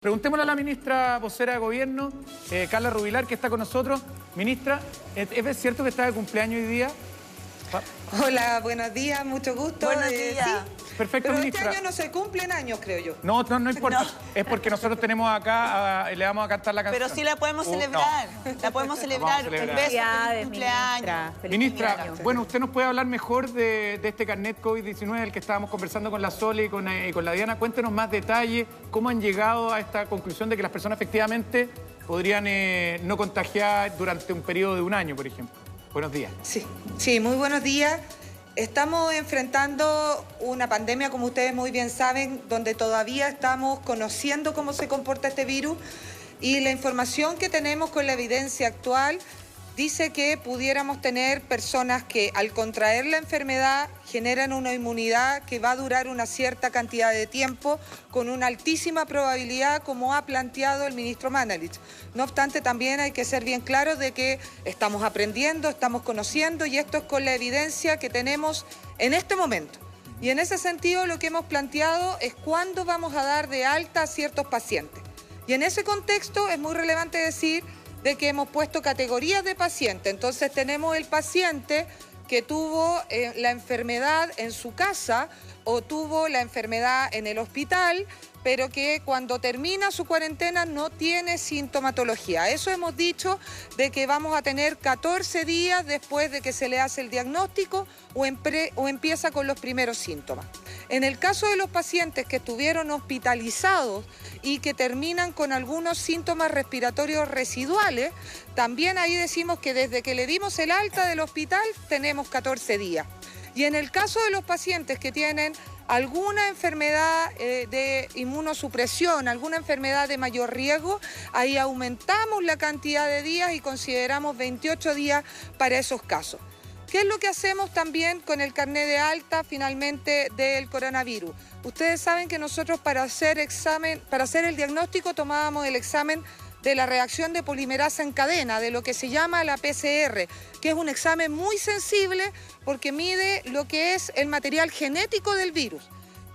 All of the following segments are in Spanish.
Preguntémosle a la ministra vocera de Gobierno, Carla Rubilar, que está con nosotros. Ministra, ¿es cierto que está de cumpleaños hoy día? Hola, buenos días, mucho gusto. Buenos días. Sí, Perfecto, pero ministra. este año no se cumplen años, creo yo. No importa. No. Es porque nosotros tenemos acá, le vamos a cantar la canción. Pero sí la podemos No. celebrar. La podemos celebrar. Un beso, Felicidades, feliz cumpleaños. Ministra, bueno, usted nos puede hablar mejor de este carnet COVID-19 del que estábamos conversando con la Sole y con la Diana. Cuéntenos más detalles, cómo han llegado a esta conclusión de que las personas efectivamente podrían no contagiar durante un periodo de un año, por ejemplo. Buenos días. Sí, muy buenos días. Estamos enfrentando una pandemia, como ustedes muy bien saben, donde todavía estamos conociendo cómo se comporta este virus y la información que tenemos con la evidencia actual dice que pudiéramos tener personas que al contraer la enfermedad generan una inmunidad que va a durar una cierta cantidad de tiempo con una altísima probabilidad, como ha planteado el ministro Mañalich. No obstante, también hay que ser bien claros de que estamos aprendiendo, estamos conociendo y esto es con la evidencia que tenemos en este momento. Y en ese sentido lo que hemos planteado es cuándo vamos a dar de alta a ciertos pacientes. Y en ese contexto es muy relevante decir de que hemos puesto categorías de pacientes. Entonces tenemos el paciente que tuvo la enfermedad en su casa o tuvo la enfermedad en el hospital, pero que cuando termina su cuarentena no tiene sintomatología. Eso hemos dicho de que vamos a tener 14 días después de que se le hace el diagnóstico o empieza con los primeros síntomas. En el caso de los pacientes que estuvieron hospitalizados y que terminan con algunos síntomas respiratorios residuales, también ahí decimos que desde que le dimos el alta del hospital tenemos 14 días. Y en el caso de los pacientes que tienen alguna enfermedad de inmunosupresión, alguna enfermedad de mayor riesgo, ahí aumentamos la cantidad de días y consideramos 28 días para esos casos. ¿Qué es lo que hacemos también con el carnet de alta finalmente del coronavirus? Ustedes saben que nosotros para hacer el diagnóstico tomábamos el examen de la reacción de polimerasa en cadena, de lo que se llama la PCR, que es un examen muy sensible porque mide lo que es el material genético del virus.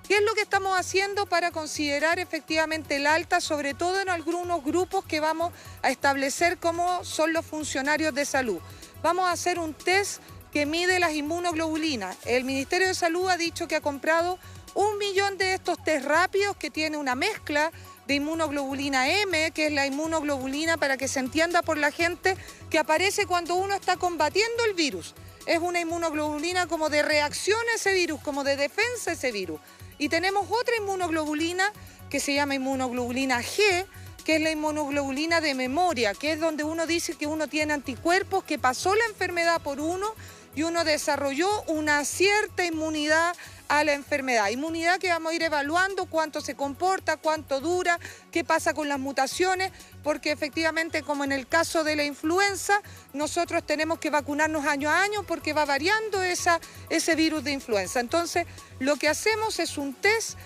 ¿Qué es lo que estamos haciendo para considerar efectivamente el alta, sobre todo en algunos grupos que vamos a establecer como son los funcionarios de salud? Vamos a hacer un test que mide las inmunoglobulinas. El Ministerio de Salud ha dicho que ha comprado 1 millón de estos test rápidos que tiene una mezcla de inmunoglobulina M, que es la inmunoglobulina, para que se entienda por la gente, que aparece cuando uno está combatiendo el virus. Es una inmunoglobulina como de reacción a ese virus, como de defensa a ese virus. Y tenemos otra inmunoglobulina que se llama inmunoglobulina G, que es la inmunoglobulina de memoria, que es donde uno dice que uno tiene anticuerpos, que pasó la enfermedad por uno y uno desarrolló una cierta inmunidad a la enfermedad. Inmunidad que vamos a ir evaluando cuánto se comporta, cuánto dura, qué pasa con las mutaciones, porque efectivamente, como en el caso de la influenza, nosotros tenemos que vacunarnos año a año porque va variando ese virus de influenza. Entonces, lo que hacemos es un test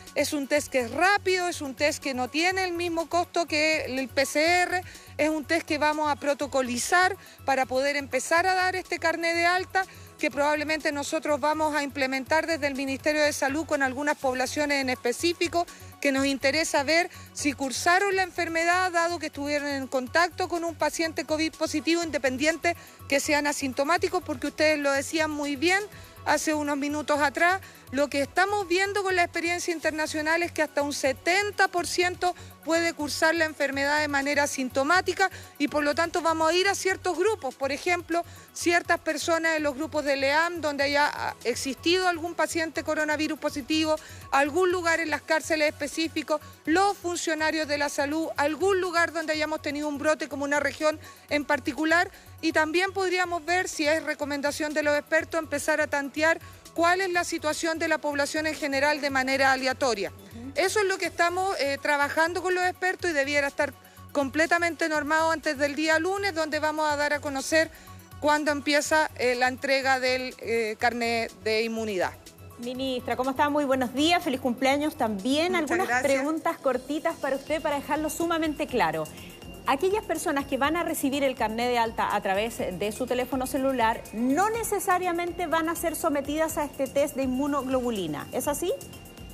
que es rápido, es un test que no tiene el mismo costo que el PCR, es un test que vamos a protocolizar para poder empezar a dar este carnet de alta, que probablemente nosotros vamos a implementar desde el Ministerio de Salud con algunas poblaciones en específico, que nos interesa ver si cursaron la enfermedad, dado que estuvieron en contacto con un paciente COVID positivo, independiente que sean asintomáticos, porque ustedes lo decían muy bien hace unos minutos atrás. Lo que estamos viendo con la experiencia internacional es que hasta un 70% puede cursar la enfermedad de manera asintomática y por lo tanto vamos a ir a ciertos grupos, por ejemplo, ciertas personas en los grupos de LEAM donde haya existido algún paciente coronavirus positivo, algún lugar en las cárceles específicos, los funcionarios de la salud, algún lugar donde hayamos tenido un brote como una región en particular, y también podríamos ver, si es recomendación de los expertos, empezar a tantear cuál es la situación de la población en general de manera aleatoria. Eso es lo que estamos trabajando con los expertos y debiera estar completamente normado antes del día lunes, donde vamos a dar a conocer cuándo empieza la entrega del carnet de inmunidad. Ministra, ¿cómo está? Muy buenos días, feliz cumpleaños también. Muchas Algunas gracias. preguntas cortitas para usted para dejarlo sumamente claro. Aquellas personas que van a recibir el carnet de alta a través de su teléfono celular no necesariamente van a ser sometidas a este test de inmunoglobulina, ¿es así?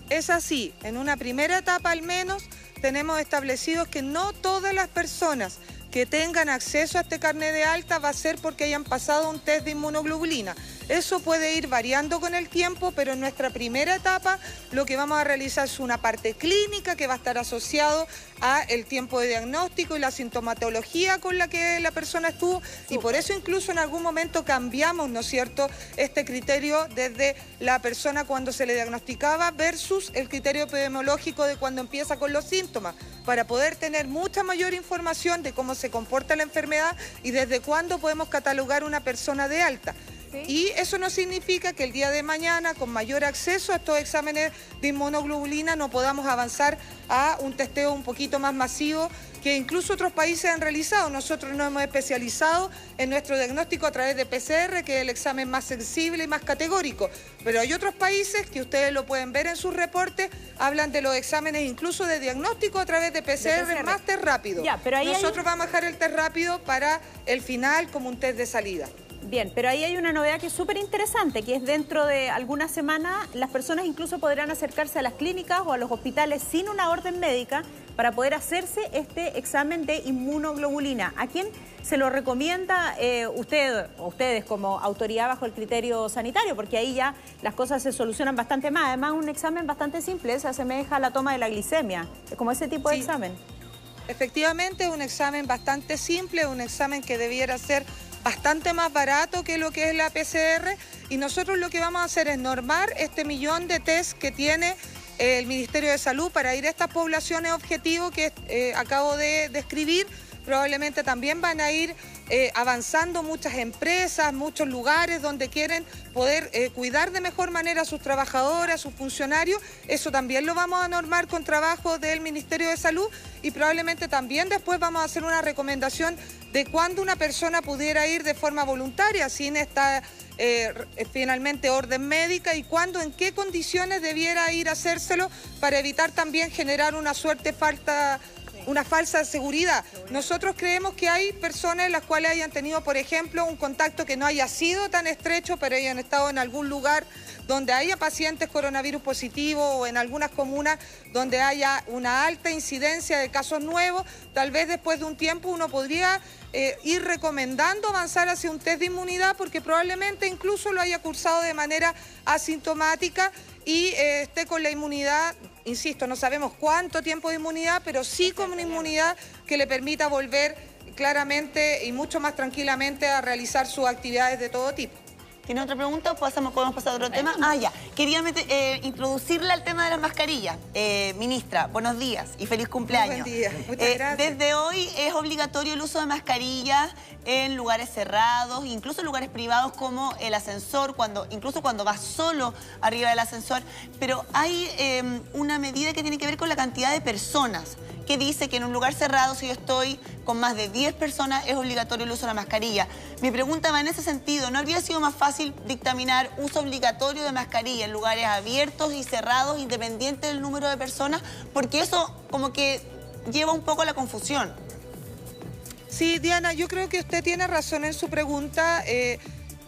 Es así, en una primera etapa al menos tenemos establecidos que no todas las personas que tengan acceso a este carnet de alta va a ser porque hayan pasado un test de inmunoglobulina. Eso puede ir variando con el tiempo, pero en nuestra primera etapa lo que vamos a realizar es una parte clínica que va a estar asociado a el tiempo de diagnóstico y la sintomatología con la que la persona estuvo, y por eso incluso en algún momento cambiamos, ¿no es cierto?, este criterio desde la persona cuando se le diagnosticaba versus el criterio epidemiológico de cuando empieza con los síntomas, para poder tener mucha mayor información de cómo se comporta la enfermedad y desde cuándo podemos catalogar una persona de alta. Y eso no significa que el día de mañana, con mayor acceso a estos exámenes de inmunoglobulina, no podamos avanzar a un testeo un poquito más masivo que incluso otros países han realizado. Nosotros nos hemos especializado en nuestro diagnóstico a través de PCR, que es el examen más sensible y más categórico. Pero hay otros países que ustedes lo pueden ver en sus reportes, hablan de los exámenes incluso de diagnóstico a través de PCR, más test rápido. Ya, pero ahí nosotros vamos a dejar el test rápido para el final como un test de salida. Bien, pero ahí hay una novedad que es súper interesante, que es dentro de algunas semanas las personas incluso podrán acercarse a las clínicas o a los hospitales sin una orden médica para poder hacerse este examen de inmunoglobulina. ¿A quién se lo recomienda ustedes como autoridad bajo el criterio sanitario? Porque ahí ya las cosas se solucionan bastante más. Además, un examen bastante simple, se asemeja a la toma de la glicemia. Es como ese tipo de examen. Efectivamente, es un examen bastante simple, un examen que debiera ser bastante más barato que lo que es la PCR, y nosotros lo que vamos a hacer es normar este millón de test que tiene el Ministerio de Salud para ir a estas poblaciones objetivo que acabo de describir. Probablemente también van a ir avanzando muchas empresas, muchos lugares donde quieren poder cuidar de mejor manera a sus trabajadoras, a sus funcionarios. Eso también lo vamos a normar con trabajo del Ministerio de Salud, y probablemente también después vamos a hacer una recomendación de cuándo una persona pudiera ir de forma voluntaria sin esta finalmente orden médica, y cuándo, en qué condiciones debiera ir a hacérselo para evitar también generar una falsa seguridad. Nosotros creemos que hay personas las cuales hayan tenido, por ejemplo, un contacto que no haya sido tan estrecho, pero hayan estado en algún lugar donde haya pacientes coronavirus positivos o en algunas comunas donde haya una alta incidencia de casos nuevos. Tal vez después de un tiempo uno podría ir recomendando avanzar hacia un test de inmunidad, porque probablemente incluso lo haya cursado de manera asintomática y esté con la inmunidad. Insisto, no sabemos cuánto tiempo de inmunidad, pero sí con una inmunidad que le permita volver claramente y mucho más tranquilamente a realizar sus actividades de todo tipo. ¿Tiene otra pregunta? ¿Podemos pasar a otro tema? Ya. Quería introducirle al tema de las mascarillas. Ministra, buenos días y feliz cumpleaños. Buen día, muchas gracias. Desde hoy es obligatorio el uso de mascarillas en lugares cerrados, incluso en lugares privados como el ascensor, incluso cuando vas solo arriba del ascensor. Pero hay una medida que tiene que ver con la cantidad de personas, que dice que en un lugar cerrado, si yo estoy con más de 10 personas, es obligatorio el uso de la mascarilla. Mi pregunta va en ese sentido. ¿No habría sido más fácil dictaminar uso obligatorio de mascarilla en lugares abiertos y cerrados, independiente del número de personas? Porque eso como que lleva un poco a la confusión. Sí, Diana, yo creo que usted tiene razón en su pregunta.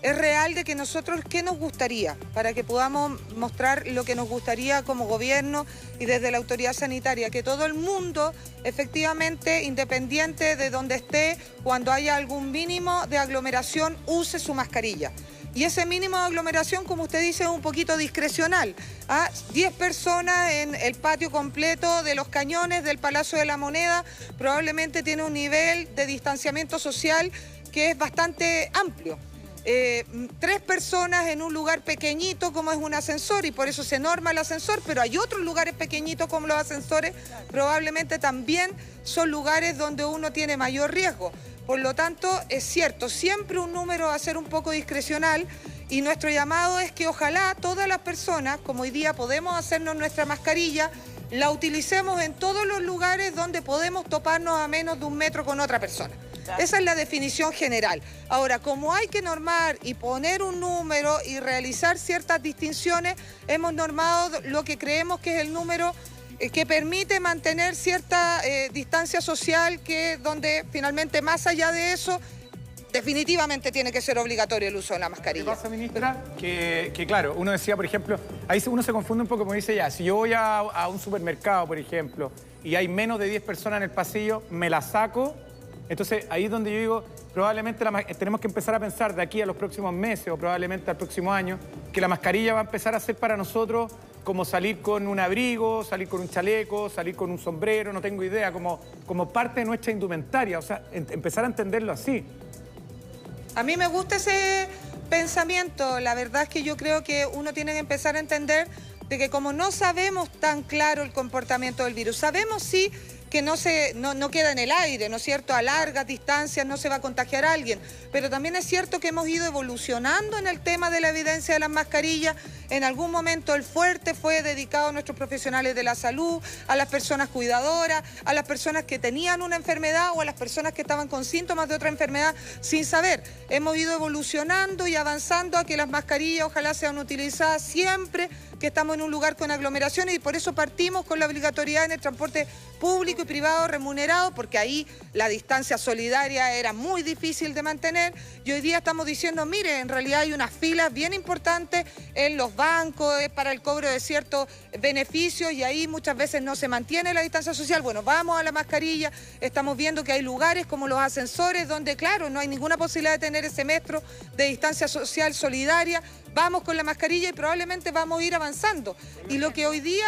Es real de que nosotros, ¿qué nos gustaría? Para que podamos mostrar lo que nos gustaría como gobierno y desde la autoridad sanitaria, que todo el mundo, efectivamente, independiente de donde esté, cuando haya algún mínimo de aglomeración, use su mascarilla. Y ese mínimo de aglomeración, como usted dice, es un poquito discrecional. 10 personas en el patio completo de los Cañones del Palacio de la Moneda probablemente tiene un nivel de distanciamiento social que es bastante amplio. 3 personas en un lugar pequeñito como es un ascensor, y por eso se norma el ascensor, pero hay otros lugares pequeñitos como los ascensores, probablemente también son lugares donde uno tiene mayor riesgo. Por lo tanto, es cierto, siempre un número va a ser un poco discrecional, y nuestro llamado es que ojalá todas las personas, como hoy día podemos hacernos nuestra mascarilla, la utilicemos en todos los lugares donde podemos toparnos a menos de 1 metro con otra persona. Esa es la definición general. Ahora, como hay que normar y poner un número y realizar ciertas distinciones, hemos normado lo que creemos que es el número que permite mantener cierta distancia social, donde finalmente más allá de eso definitivamente tiene que ser obligatorio el uso de la mascarilla. ¿Qué pasa, ministra? Que claro, uno decía, por ejemplo, ahí uno se confunde un poco, como dice ya, si yo voy a un supermercado, por ejemplo, y hay menos de 10 personas en el pasillo, me la saco. Entonces, ahí es donde yo digo, probablemente tenemos que empezar a pensar de aquí a los próximos meses o probablemente al próximo año, que la mascarilla va a empezar a ser para nosotros como salir con un abrigo, salir con un chaleco, salir con un sombrero, no tengo idea, como parte de nuestra indumentaria, o sea, empezar a entenderlo así. A mí me gusta ese pensamiento. La verdad es que yo creo que uno tiene que empezar a entender de que como no sabemos tan claro el comportamiento del virus, sabemos sí que no queda en el aire, ¿no es cierto? A largas distancias no se va a contagiar a alguien, pero también es cierto que hemos ido evolucionando en el tema de la evidencia de las mascarillas. En algún momento el fuerte fue dedicado a nuestros profesionales de la salud, a las personas cuidadoras, a las personas que tenían una enfermedad o a las personas que estaban con síntomas de otra enfermedad sin saber. Hemos ido evolucionando y avanzando a que las mascarillas ojalá sean utilizadas siempre que estamos en un lugar con aglomeraciones, y por eso partimos con la obligatoriedad en el transporte público y privado remunerado, porque ahí la distancia solidaria era muy difícil de mantener, y hoy día estamos diciendo, mire, en realidad hay unas filas bien importantes en los bancos para el cobro de ciertos beneficios, y ahí muchas veces no se mantiene la distancia social. Bueno, vamos a la mascarilla, estamos viendo que hay lugares como los ascensores donde, claro, no hay ninguna posibilidad de tener ese metro de distancia social solidaria. Vamos con la mascarilla y probablemente vamos a ir avanzando. Y lo que hoy día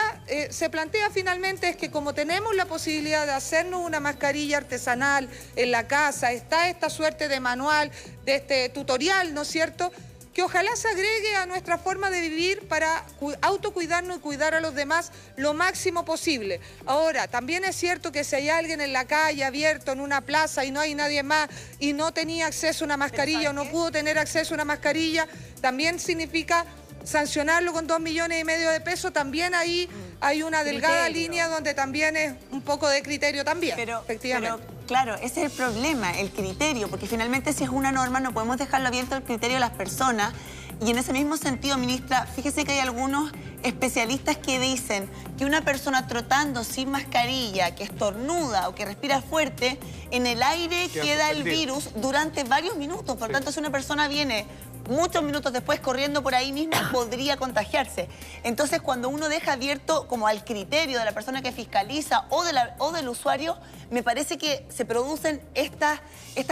se plantea finalmente es que como tenemos la posibilidad de hacernos una mascarilla artesanal en la casa, está esta suerte de manual, de este tutorial, ¿no es cierto?, que ojalá se agregue a nuestra forma de vivir para autocuidarnos y cuidar a los demás lo máximo posible. Ahora, también es cierto que si hay alguien en la calle abierto, en una plaza, y no hay nadie más, y no tenía acceso a una mascarilla o no pudo tener acceso a una mascarilla, también significa sancionarlo con 2,5 millones de pesos. También ahí hay una delgada línea donde también es un poco de criterio también, efectivamente. Pero claro, ese es el problema, el criterio, porque finalmente si es una norma no podemos dejarlo abierto al criterio de las personas. Y en ese mismo sentido, ministra, fíjese que hay algunos especialistas que dicen que una persona trotando sin mascarilla, que estornuda o que respira fuerte, en el aire queda el virus durante varios minutos. Por tanto, si una persona viene muchos minutos después corriendo por ahí mismo, podría contagiarse. Entonces, cuando uno deja abierto como al criterio de la persona que fiscaliza o del usuario, me parece que se producen estas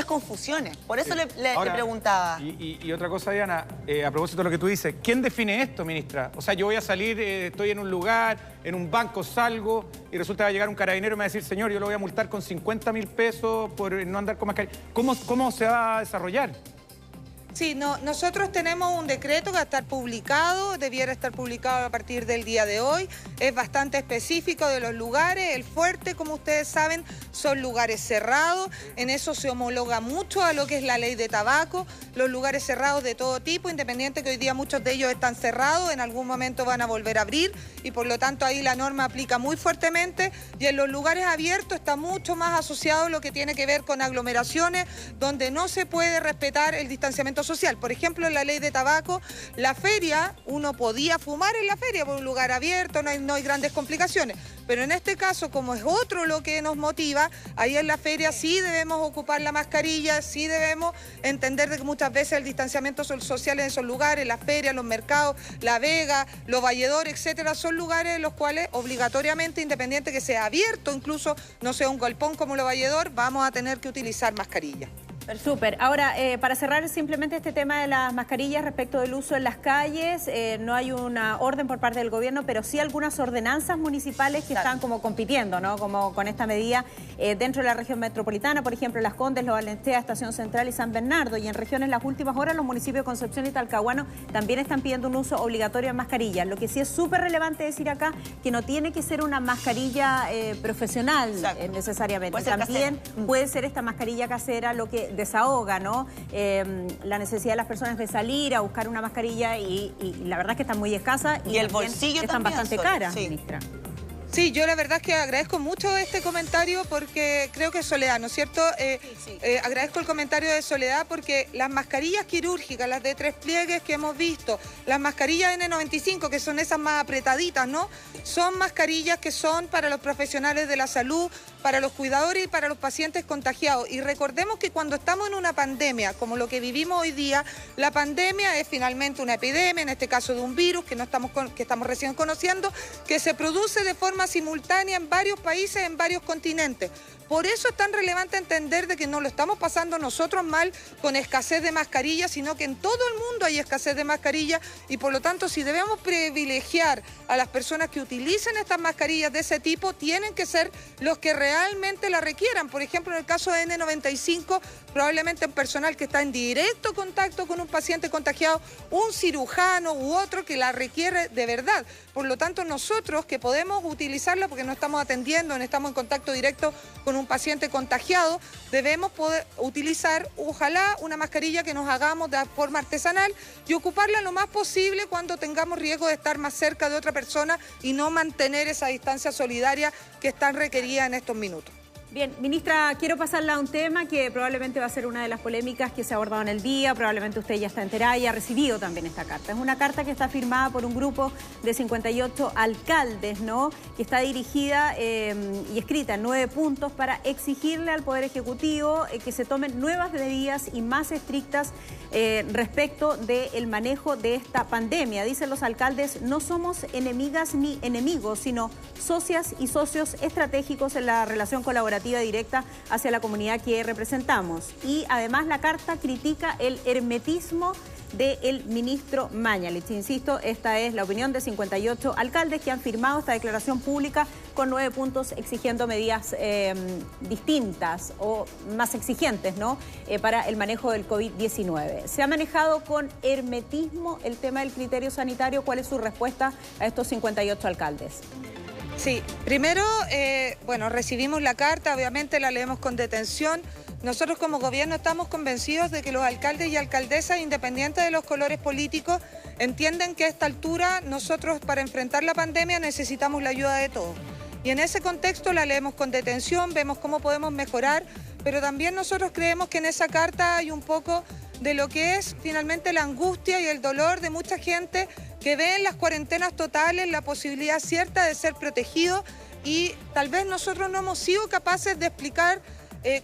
confusiones. Por eso le preguntaba. Y otra cosa, Diana, a propósito de lo que tú dices, ¿quién define esto, ministra? O sea, yo voy a salir, estoy en un lugar, en un banco salgo, y resulta que va a llegar un carabinero y me va a decir, señor, yo lo voy a multar con 50.000 pesos por no andar con mascarilla. ¿Cómo se va a desarrollar? Sí, nosotros tenemos un decreto que va a estar publicado, debiera estar publicado a partir del día de hoy. Es bastante específico de los lugares. El fuerte, como ustedes saben, son lugares cerrados. En eso se homologa mucho a lo que es la ley de tabaco. Los lugares cerrados de todo tipo, independiente que hoy día muchos de ellos están cerrados, en algún momento van a volver a abrir y por lo tanto ahí la norma aplica muy fuertemente. Y en los lugares abiertos está mucho más asociado lo que tiene que ver con aglomeraciones, donde no se puede respetar el distanciamiento social. Por ejemplo, en la ley de tabaco, la feria, uno podía fumar en la feria por un lugar abierto, no hay grandes complicaciones. Pero en este caso, como es otro lo que nos motiva, ahí en la feria sí debemos ocupar la mascarilla, sí debemos entender de que muchas veces el distanciamiento social en esos lugares, las ferias, los mercados, la Vega, los valledores, etcétera, son lugares en los cuales obligatoriamente, independiente que sea abierto, incluso no sea un galpón como los valledor, vamos a tener que utilizar mascarilla. Súper. Ahora, para cerrar simplemente este tema de las mascarillas respecto del uso en las calles, no hay una orden por parte del gobierno, pero sí algunas ordenanzas municipales que están como compitiendo, ¿no? Como con esta medida dentro de la región metropolitana, por ejemplo, Las Condes, Los Valentea, Estación Central y San Bernardo. Y en regiones las últimas horas, los municipios de Concepción y Talcahuano también están pidiendo un uso obligatorio de mascarillas. Lo que sí es súper relevante decir acá que no tiene que ser una mascarilla profesional necesariamente. También puede ser esta mascarilla casera lo que desahoga, ¿no? La necesidad de las personas de salir a buscar una mascarilla y la verdad es que están muy escasas y el bolsillo están bastante caras, ministra. Sí, yo la verdad es que agradezco mucho este comentario porque creo que es Soledad, ¿no es cierto? Agradezco el comentario de Soledad porque las mascarillas quirúrgicas, las de 3 pliegues que hemos visto, las mascarillas N95, que son esas más apretaditas, ¿no? Son mascarillas que son para los profesionales de la salud, para los cuidadores y para los pacientes contagiados. Y recordemos que cuando estamos en una pandemia, como lo que vivimos hoy día, la pandemia es finalmente una epidemia, en este caso de un virus que estamos recién conociendo, que se produce de forma simultánea en varios países, en varios continentes. Por eso es tan relevante entender de que no lo estamos pasando nosotros mal con escasez de mascarillas, sino que en todo el mundo hay escasez de mascarillas y por lo tanto si debemos privilegiar a las personas que utilicen estas mascarillas de ese tipo, tienen que ser los que realmente la requieran. Por ejemplo, en el caso de N95, probablemente un personal que está en directo contacto con un paciente contagiado, un cirujano u otro que la requiere de verdad. Por lo tanto, nosotros que podemos utilizarla porque no estamos atendiendo, no estamos en contacto directo con un paciente contagiado, debemos poder utilizar, ojalá, una mascarilla que nos hagamos de forma artesanal y ocuparla lo más posible cuando tengamos riesgo de estar más cerca de otra persona y no mantener esa distancia solidaria que es tan requerida en estos minutos. Bien, ministra, quiero pasarla a un tema que probablemente va a ser una de las polémicas que se ha abordado en el día. Probablemente usted ya está enterada y ha recibido también esta carta. Es una carta que está firmada por un grupo de 58 alcaldes, ¿no? Que está dirigida y escrita en 9 puntos para exigirle al Poder Ejecutivo que se tomen nuevas medidas y más estrictas respecto del manejo de esta pandemia. Dicen los alcaldes, no somos enemigas ni enemigos, sino socias y socios estratégicos en la relación colaborativa directa hacia la comunidad que representamos. Y además la carta critica el hermetismo del ministro Mañalich. Insisto, esta es la opinión de 58 alcaldes que han firmado esta declaración pública con 9 puntos exigiendo medidas distintas o más exigentes, ¿no? Para el manejo del COVID-19. ¿Se ha manejado con hermetismo el tema del criterio sanitario? ¿Cuál es su respuesta a estos 58 alcaldes? Sí, primero, recibimos la carta, obviamente la leemos con detención. Nosotros como gobierno estamos convencidos de que los alcaldes y alcaldesas, independientes de los colores políticos, entienden que a esta altura nosotros para enfrentar la pandemia necesitamos la ayuda de todos. Y en ese contexto la leemos con detención, vemos cómo podemos mejorar, pero también nosotros creemos que en esa carta hay un poco de lo que es finalmente la angustia y el dolor de mucha gente que ve en las cuarentenas totales la posibilidad cierta de ser protegido y tal vez nosotros no hemos sido capaces de explicar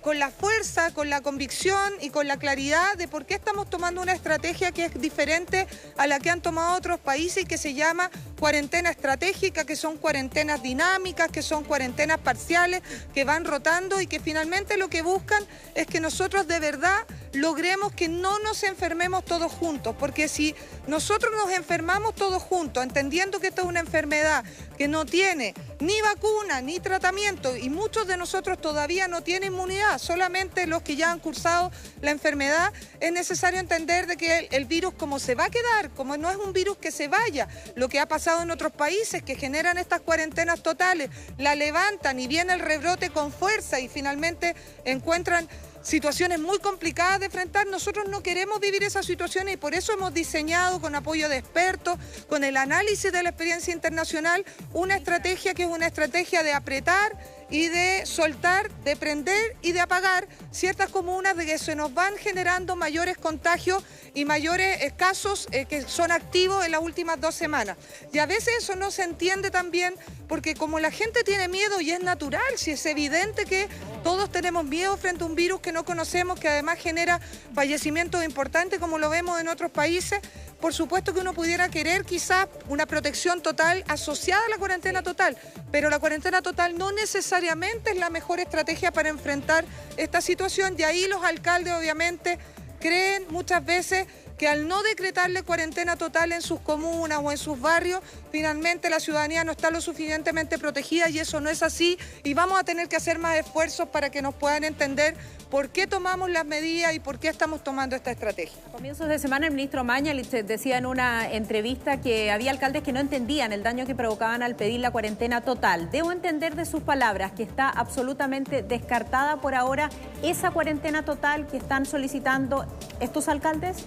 con la fuerza, con la convicción y con la claridad de por qué estamos tomando una estrategia que es diferente a la que han tomado otros países y que se llama cuarentena estratégica, que son cuarentenas dinámicas, que son cuarentenas parciales, que van rotando y que finalmente lo que buscan es que nosotros de verdad logremos que no nos enfermemos todos juntos, porque si nosotros nos enfermamos todos juntos, entendiendo que esta es una enfermedad que no tiene ni vacuna ni tratamiento y muchos de nosotros todavía no tienen inmunidad, solamente los que ya han cursado la enfermedad, es necesario entender de que el virus como se va a quedar, como no es un virus que se vaya, lo que ha pasado en otros países que generan estas cuarentenas totales, la levantan y viene el rebrote con fuerza y finalmente encuentran situaciones muy complicadas de enfrentar. Nosotros no queremos vivir esas situaciones y por eso hemos diseñado con apoyo de expertos, con el análisis de la experiencia internacional, una estrategia que es una estrategia de apretar y de soltar, de prender y de apagar ciertas comunas de que se nos van generando mayores contagios y mayores casos que son activos en las últimas 2 semanas. Y a veces eso no se entiende también porque como la gente tiene miedo y es natural, si es evidente que todos tenemos miedo frente a un virus que no conocemos, que además genera fallecimientos importantes como lo vemos en otros países, por supuesto que uno pudiera querer quizás una protección total asociada a la cuarentena total, pero la cuarentena total no necesariamente es la mejor estrategia para enfrentar esta situación y ahí los alcaldes obviamente creen muchas veces que al no decretarle cuarentena total en sus comunas o en sus barrios, finalmente la ciudadanía no está lo suficientemente protegida y eso no es así y vamos a tener que hacer más esfuerzos para que nos puedan entender por qué tomamos las medidas y por qué estamos tomando esta estrategia. A comienzos de semana el ministro Mañalich decía en una entrevista que había alcaldes que no entendían el daño que provocaban al pedir la cuarentena total. Debo entender de sus palabras que está absolutamente descartada por ahora esa cuarentena total que están solicitando estos alcaldes.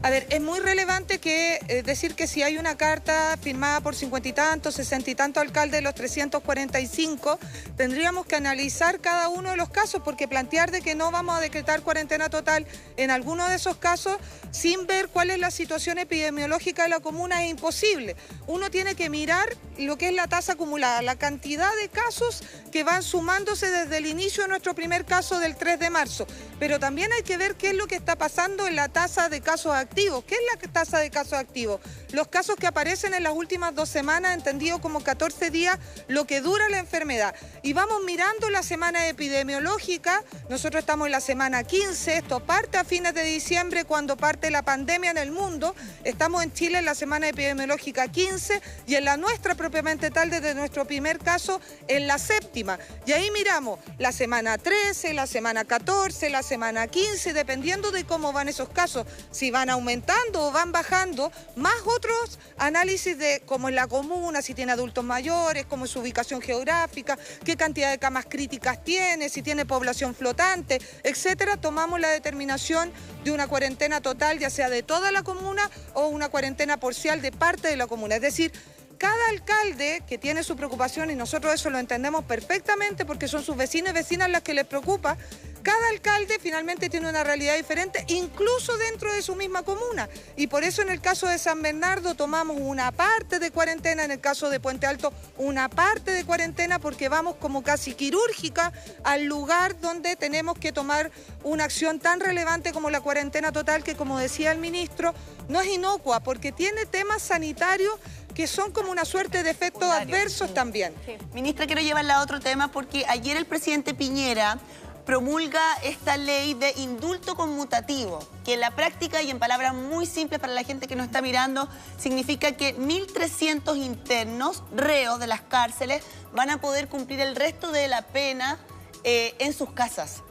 A ver, es muy relevante que decir que si hay una carta firmada por 50 y tantos, 60 y tantos alcaldes de los 345, tendríamos que analizar cada uno de los casos, porque plantear de que no vamos a decretar cuarentena total en alguno de esos casos sin ver cuál es la situación epidemiológica de la comuna es imposible. Uno tiene que mirar lo que es la tasa acumulada, la cantidad de casos que van sumándose desde el inicio de nuestro primer caso del 3 de marzo. Pero también hay que ver qué es lo que está pasando en la tasa de casos activos. ¿Qué es la tasa de casos activos? Los casos que aparecen en las últimas 2 semanas, entendido como 14 días, lo que dura la enfermedad. Y vamos mirando la semana epidemiológica. Nosotros estamos en la semana 15, esto parte a fines de diciembre cuando parte la pandemia en el mundo. Estamos en Chile en la semana epidemiológica 15 y en la nuestra propiamente tal desde nuestro primer caso en la 7ª. Y ahí miramos la semana 13, la semana 14, la semana 15, dependiendo de cómo van esos casos, si van aumentando o van bajando, más otros análisis de cómo es la comuna, si tiene adultos mayores, cómo es su ubicación geográfica, qué cantidad de camas críticas tiene, si tiene población flotante, etcétera. Tomamos la determinación de una cuarentena total, ya sea de toda la comuna o una cuarentena parcial de parte de la comuna. Es decir, cada alcalde que tiene su preocupación, y nosotros eso lo entendemos perfectamente porque son sus vecinos y vecinas las que les preocupa, cada alcalde finalmente tiene una realidad diferente, incluso dentro de su misma comuna. Y por eso en el caso de San Bernardo tomamos una parte de cuarentena, en el caso de Puente Alto una parte de cuarentena, porque vamos como casi quirúrgica al lugar donde tenemos que tomar una acción tan relevante como la cuarentena total, que como decía el ministro, no es inocua, porque tiene temas sanitarios que son como una suerte de efectos adversos también. Sí. Ministra, quiero llevarla a otro tema porque ayer el presidente Piñera promulga esta ley de indulto conmutativo, que en la práctica y en palabras muy simples para la gente que nos está mirando, significa que 1.300 internos, reos de las cárceles, van a poder cumplir el resto de la pena en sus casas.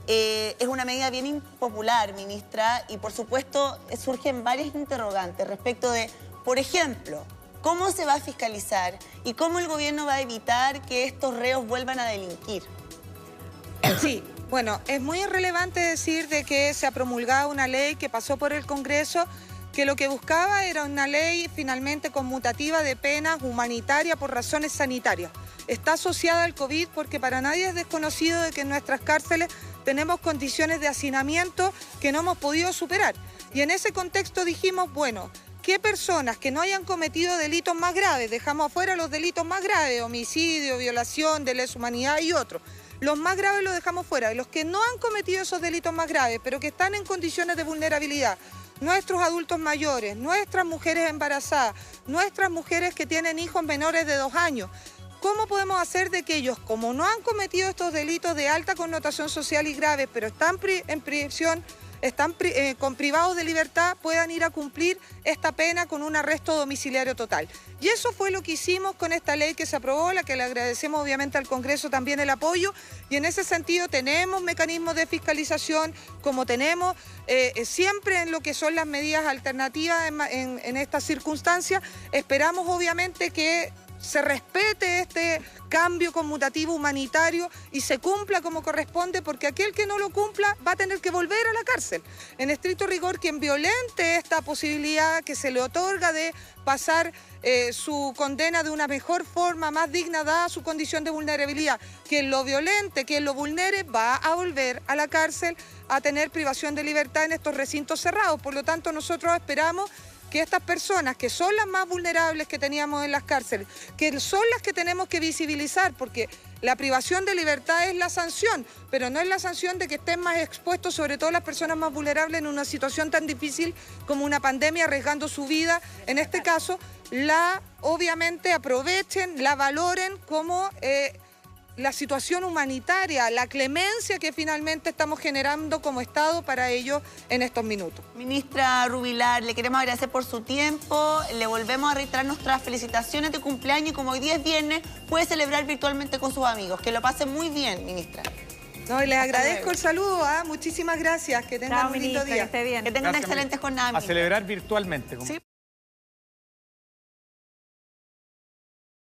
Es una medida bien impopular, ministra, y por supuesto surgen varias interrogantes respecto de, por ejemplo, ¿cómo se va a fiscalizar y cómo el gobierno va a evitar que estos reos vuelvan a delinquir? Sí, bueno, es muy relevante decir de que se ha promulgado una ley que pasó por el Congreso, que lo que buscaba era una ley finalmente conmutativa de penas humanitaria por razones sanitarias. Está asociada al COVID porque para nadie es desconocido de que en nuestras cárceles tenemos condiciones de hacinamiento que no hemos podido superar. Y en ese contexto dijimos, bueno, ¿qué personas que no hayan cometido delitos más graves? Dejamos afuera los delitos más graves, homicidio, violación, de lesa humanidad y otros. Los más graves los dejamos fuera. Y los que no han cometido esos delitos más graves, pero que están en condiciones de vulnerabilidad, nuestros adultos mayores, nuestras mujeres embarazadas, nuestras mujeres que tienen hijos menores de 2 años, ¿cómo podemos hacer de que ellos, como no han cometido estos delitos de alta connotación social y graves, pero están en prisión, están privados de libertad, puedan ir a cumplir esta pena con un arresto domiciliario total? Y eso fue lo que hicimos con esta ley que se aprobó, la que le agradecemos obviamente al Congreso también el apoyo, y en ese sentido tenemos mecanismos de fiscalización, como tenemos siempre en lo que son las medidas alternativas en estas circunstancias. Esperamos obviamente que se respete este cambio conmutativo humanitario y se cumpla como corresponde, porque aquel que no lo cumpla va a tener que volver a la cárcel. En estricto rigor, quien violente esta posibilidad que se le otorga de pasar su condena de una mejor forma, más digna, dada su condición de vulnerabilidad, quien lo violente, quien lo vulnere, va a volver a la cárcel a tener privación de libertad en estos recintos cerrados. Por lo tanto, nosotros esperamos que estas personas, que son las más vulnerables que teníamos en las cárceles, que son las que tenemos que visibilizar, porque la privación de libertad es la sanción, pero no es la sanción de que estén más expuestos, sobre todo las personas más vulnerables, en una situación tan difícil como una pandemia, arriesgando su vida. En este caso, obviamente aprovechen, la valoren como la situación humanitaria, la clemencia que finalmente estamos generando como Estado para ellos en estos minutos. Ministra Rubilar, le queremos agradecer por su tiempo, le volvemos a reiterar nuestras felicitaciones de cumpleaños y como hoy día es viernes, puede celebrar virtualmente con sus amigos. Que lo pasen muy bien, ministra. No, y les agradezco el saludo, muchísimas gracias, que tengan un lindo día. Que esté bien. Que tengan una excelente jornada, ministra. A celebrar virtualmente. Sí.